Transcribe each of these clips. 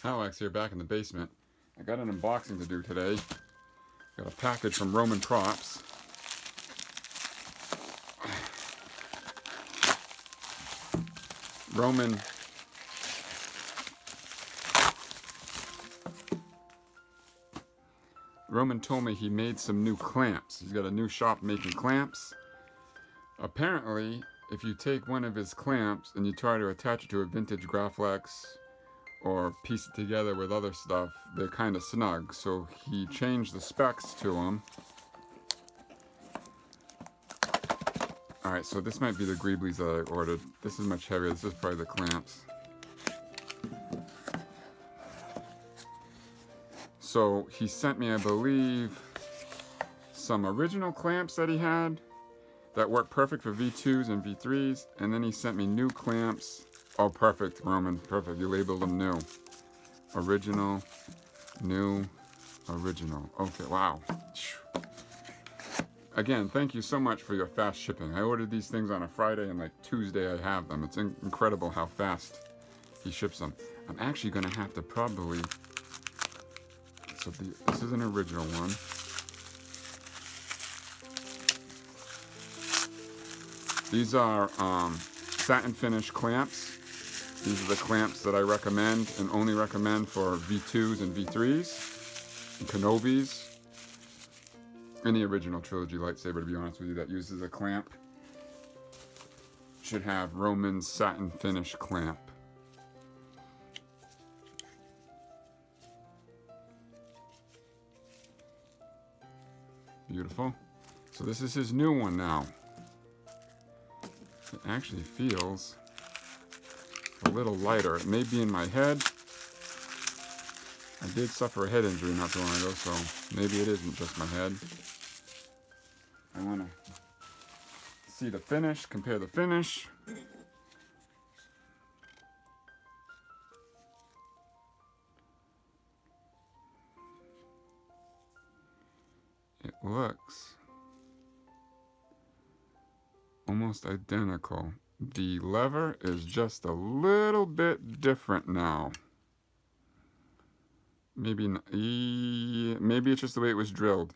Alex here, back in the basement. I got an unboxing to do today. Got a package from Roman Props. Roman told me he made some new clamps. He's got a new shop making clamps. Apparently, if you take one of his clamps and you try to attach it to a vintage Graflex or piece it together with other stuff, they're kind of snug. So he changed the specs to them. Alright, so this might be the Greeblies that I ordered. This is much heavier. This is probably the clamps. So he sent me, I believe, some original clamps that he had that work perfect for V2s and V3s. And then he sent me new clamps. Oh, perfect, Roman. Perfect. You labeled them new. Original, new, original. Okay, wow. Again, thank you so much for your fast shipping. I ordered these things on a Friday, and like Tuesday I have them. It's incredible how fast he ships them. I'm actually going to have to probably... So this is an original one. These are satin finish clamps. These are the clamps that I recommend and only recommend for V2s and V3s, and Kenobis. Any original Trilogy lightsaber, to be honest with you, that uses a clamp should have Roman's satin finish clamp. Beautiful. So this is his new one now. It actually feels a little lighter. It may be in my head. I did suffer a head injury not too long ago, so maybe it isn't just my head. I want to see the finish, compare the finish. It looks almost identical. The lever is just a little bit different now. Maybe it's just the way it was drilled.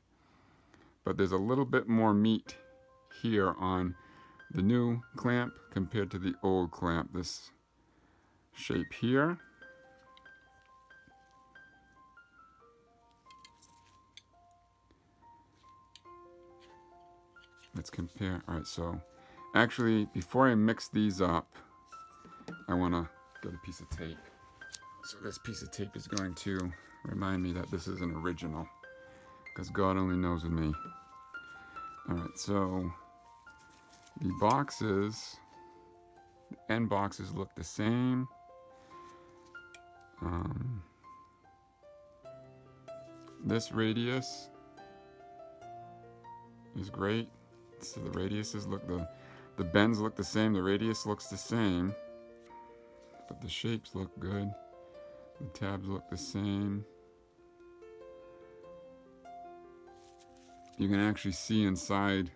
But there's a little bit more meat here on the new clamp compared to the old clamp. This shape here. Let's compare. All right, so actually, before I mix these up, I want to get a piece of tape. So this piece of tape is going to remind me that this is an original, because God only knows with me. All right, so the boxes, the end boxes look the same. This radius is great. So the radiuses look, the bends look the same, the radius looks the same, but the shapes look good. The tabs look the same. You can actually see inside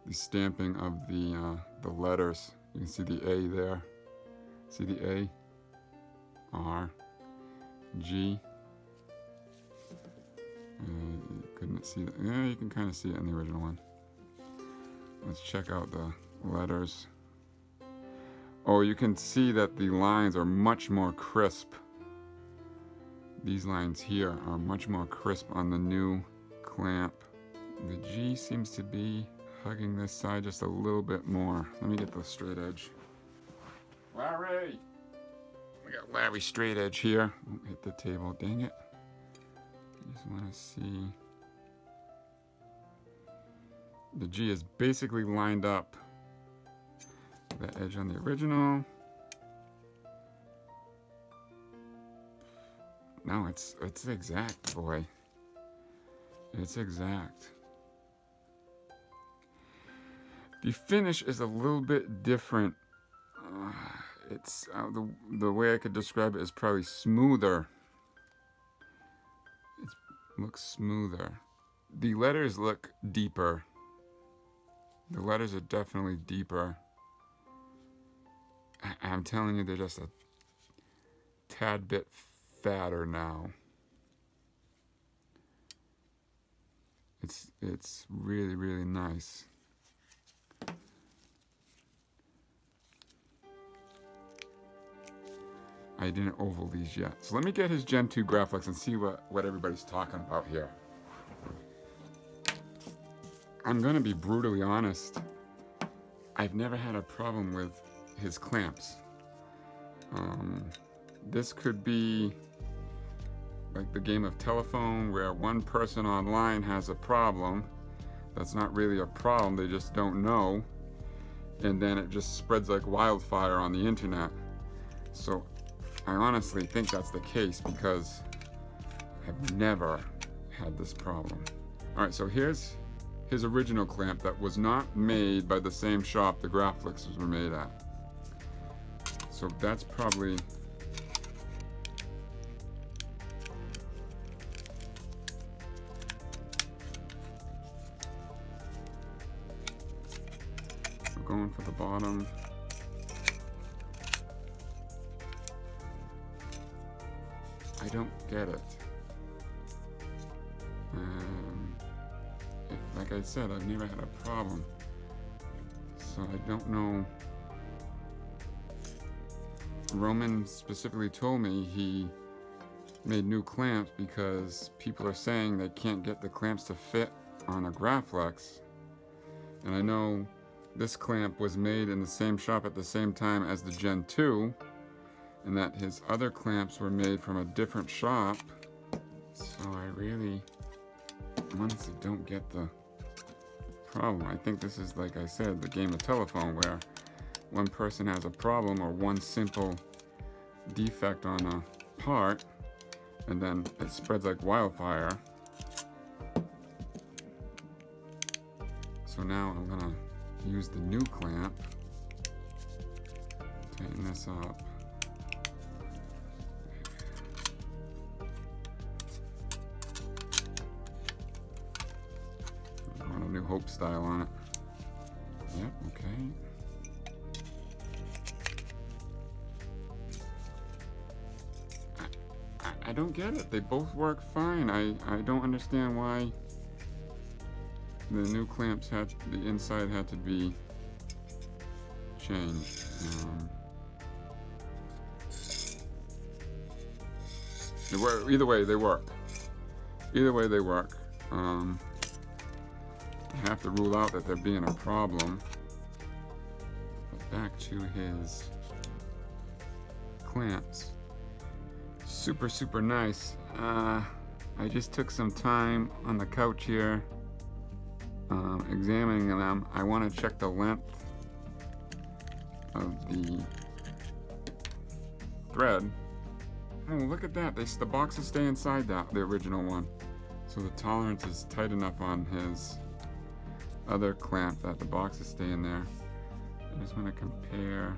the stamping of the letters. You can see the A there. See the A, R, G. You couldn't see that. Yeah, you can kind of see it in the original one. Let's check out the letters. Oh, you can see that the lines are much more crisp. These lines here are much more crisp on the new clamp. The G seems to be hugging this side just a little bit more. Let me get the straight edge. Larry! We got Larry straight edge here. Oh, hit the table, dang it. I just want to see. The G is basically lined up with the edge on the original. No, it's exact, boy. It's exact. The finish is a little bit different. It's the way I could describe it is probably smoother. It looks smoother. The letters look deeper. The letters are definitely deeper. I'm telling you, they're just a tad bit fatter now. It's really, really nice. I didn't oval these yet. So let me get his Gen 2 Graflex and see what everybody's talking about here. I'm going to be brutally honest. I've never had a problem with his clamps. This could be like the game of telephone where one person online has a problem that's not really a problem, they just don't know, and then it just spreads like wildfire on the internet. So I honestly think that's the case because I've never had this problem. Alright, so here's his original clamp that was not made by the same shop the Graflexes were made at. So that's probably going for the bottom. I don't get it. Like I said, I've never had a problem. So I don't know. Roman specifically told me he made new clamps because people are saying they can't get the clamps to fit on a Graflex. And I know this clamp was made in the same shop at the same time as the Gen 2, and that his other clamps were made from a different shop. So I really honestly don't get the problem. I think this is, like I said, the game of telephone where one person has a problem or one simple defect on a part, and then it spreads like wildfire. So now I'm gonna use the new clamp, tighten this up. I want a New Hope style on it. Yep, okay. I don't get it. They both work fine. I don't understand why the new clamps had, the inside had to be changed. Either way, they work. Either way, they work. I have to rule out that there being a problem. But back to his clamps. Super, super nice. I just took some time on the couch here examining them. I want to check the length of the thread. Oh, look at that. The boxes stay inside the original one. So the tolerance is tight enough on his other clamp that the boxes stay in there. I just want to compare.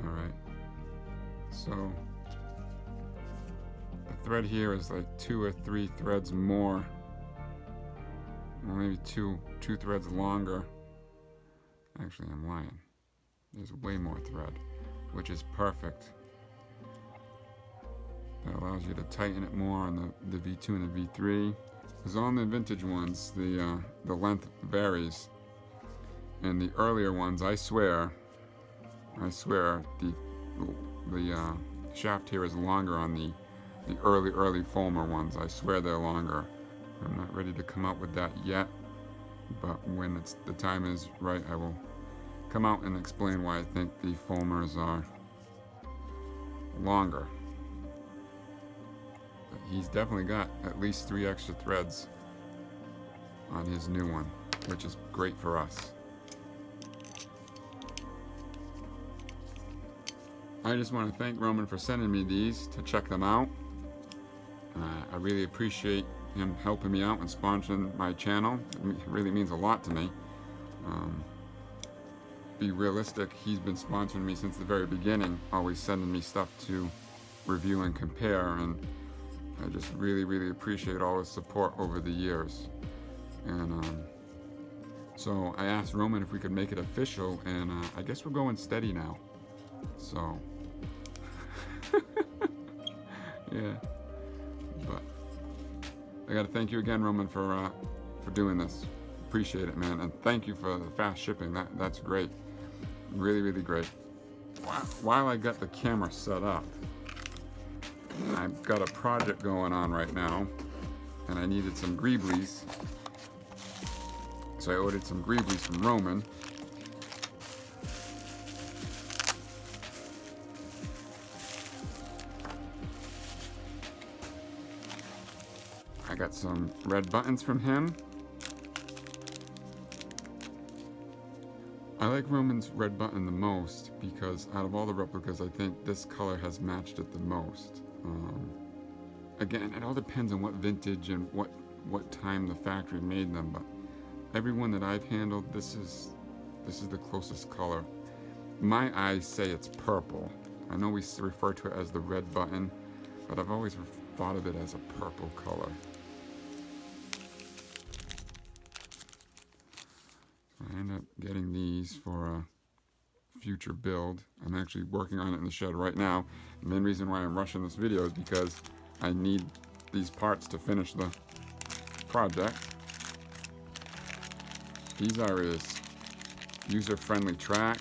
Alright. So the thread here is like 2 or 3 threads more. Or maybe two threads longer. Actually, I'm lying. There's way more thread, which is perfect. That allows you to tighten it more on the V2 and the V3. Because on the vintage ones, the length varies. And the earlier ones, I swear, the shaft here is longer on the early Fulmer ones. I swear they're longer. I'm not ready to come out with that yet, but when the time is right, I will come out and explain why I think the Fulmers are longer. But he's definitely got at least 3 extra threads on his new one, which is great for us. I just want to thank Roman for sending me these to check them out. I really appreciate him helping me out and sponsoring my channel. It really means a lot to me. Be realistic, he's been sponsoring me since the very beginning, always sending me stuff to review and compare, and I just really, really appreciate all his support over the years. And so I asked Roman if we could make it official, and I guess we're going steady now. So, yeah. But I got to thank you again, Roman, for doing this. Appreciate it, man, and thank you for the fast shipping. That's great. Really, really great. While I got the camera set up, I've got a project going on right now, and I needed some Greeblies. So I ordered some Greeblies from Roman. I got some red buttons from him. I like Roman's red button the most because out of all the replicas, I think this color has matched it the most. Again, it all depends on what vintage and what time the factory made them, but every one that I've handled, this is the closest color. My eyes say it's purple. I know we refer to it as the red button, but I've always thought of it as a purple color. I end up getting these for a future build. I'm actually working on it in the shed right now. The main reason why I'm rushing this video is because I need these parts to finish the project. These are his user-friendly track.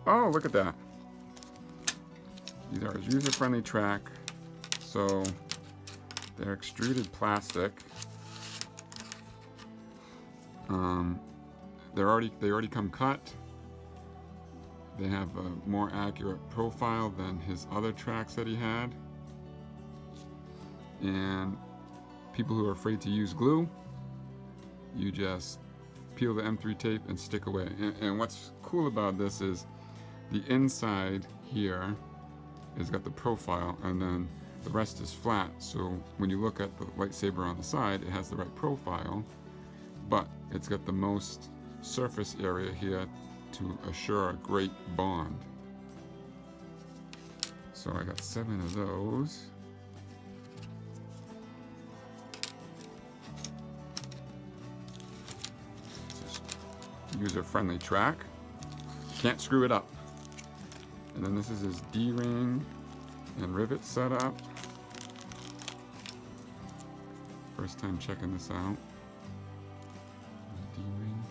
Oh, look at that. These are his user-friendly track. So they're extruded plastic. They already come cut. They have a more accurate profile than his other tracks that he had. And people who are afraid to use glue, you just peel the M3 tape and stick away. And what's cool about this is the inside here has got the profile, and then the rest is flat. So when you look at the lightsaber on the side, it has the right profile, but it's got the most surface area here to assure a great bond. So I got 7 of those. User-friendly track. Can't screw it up. And then this is his D-ring and rivet setup. First time checking this out. D-ring.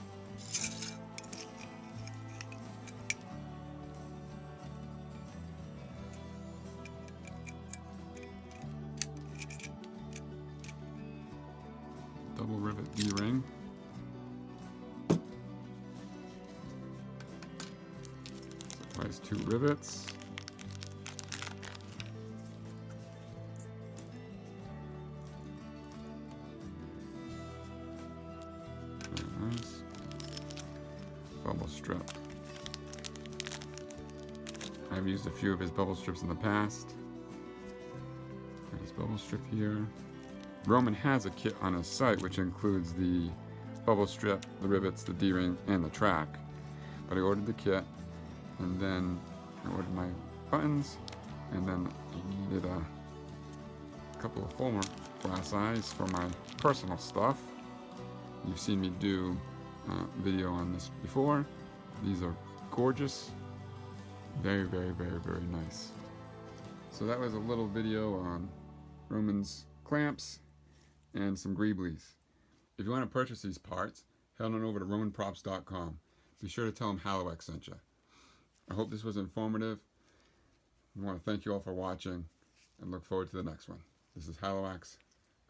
Double rivet D-ring. Supplies 2 rivets. Very nice. Bubble strip. I've used a few of his bubble strips in the past. Got his bubble strip here. Roman has a kit on his site which includes the bubble strip, the rivets, the D-ring, and the track. But I ordered the kit, and then I ordered my buttons, and then I needed a couple of former glass eyes for my personal stuff. You've seen me do a video on this before. These are gorgeous. Very, very, very, very nice. So that was a little video on Roman's clamps and some Greeblies. If you want to purchase these parts, head on over to romanprops.com. Be sure to tell them Hallowax sent you. I hope this was informative. I want to thank you all for watching and look forward to the next one. This is Hallowax,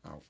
out.